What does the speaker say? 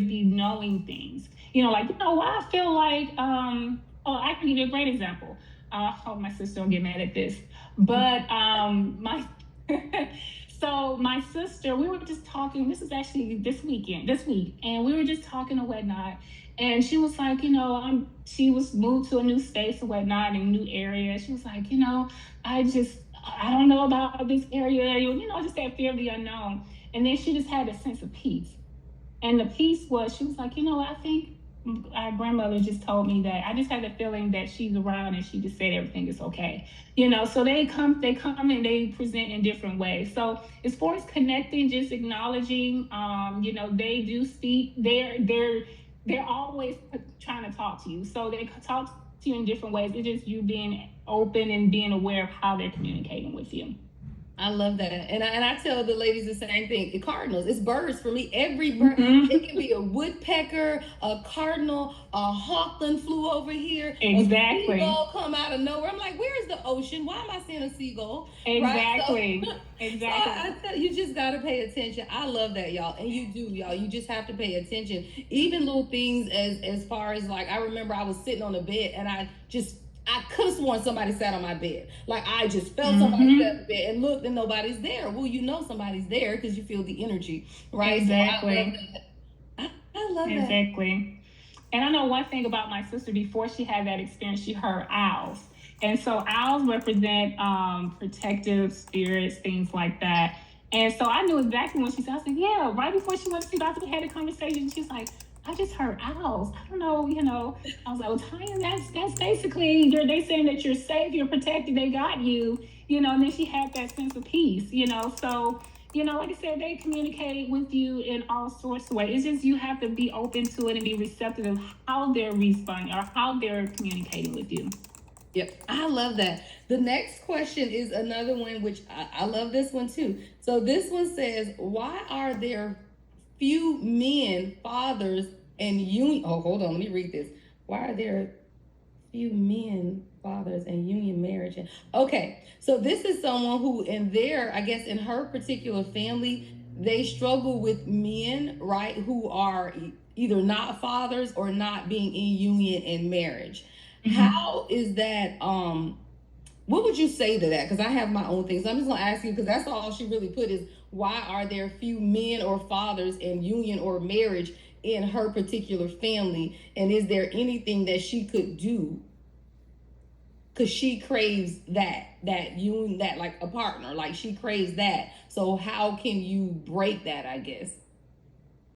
be knowing things. Like, why I feel like, I can give you a great example. I hope my sister don't get mad at this. But my so my sister, we were just talking, this is actually this week, and we were just talking and whatnot. And she was like, she was moved to a new space and whatnot, in a new area. She was like, I don't know about this area, just that fear of the unknown. And then she just had a sense of peace. And the peace was, she was like, I think our grandmother just told me that. I just had the feeling that she's around, and she just said everything is okay. So they come and they present in different ways. So as far as connecting, just acknowledging, they do speak. They're always trying to talk to you. So they talk to you in different ways. It's just you being open and being aware of how they're communicating with you. I love that. And I tell the ladies the same thing. The cardinals, it's birds for me. Every bird, it can be a woodpecker, a cardinal, a hawk flew over here. Exactly. A seagull come out of nowhere. I'm like, where's the ocean? Why am I seeing a seagull? Exactly. Right? So, exactly. So I tell you, just got to pay attention. I love that, y'all. And you do, y'all. You just have to pay attention. Even little things as far as, like, I remember I was sitting on the bed and I could have sworn somebody sat on my bed. Like, I just felt somebody sat on the bed and looked and nobody's there. Well, somebody's there because you feel the energy, right? Exactly. So I love that. Exactly. And I know one thing about my sister. Before she had that experience, she heard owls. And so owls represent protective spirits, things like that. And so I knew exactly when she said, I was like, yeah, right before she went to see Dr. We had a conversation. She's like, I just heard owls. I don't know, I was like, well, Tanya, that's basically, they saying that you're safe, you're protected, they got you, and then she had that sense of peace, so, like I said, they communicate with you in all sorts of ways. It's just, you have to be open to it and be receptive of how they're responding or how they're communicating with you. Yep, I love that. The next question is another one, which I love this one too. So this one says, why are there few men, fathers, and union? Oh, hold on, let me read this. Why are there few men, fathers, and union marriage? Okay, so this is someone who, I guess in her particular family, they struggle with men, right, who are either not fathers or not being in union and marriage. How is that? What would you say to that? Because I have my own things. I'm just gonna ask you, because that's all she really put is, why are there few men or fathers in union or marriage in her particular family? And is there anything that she could do? Because she craves that union, that like a partner, like she craves that. So how can you break that, I guess?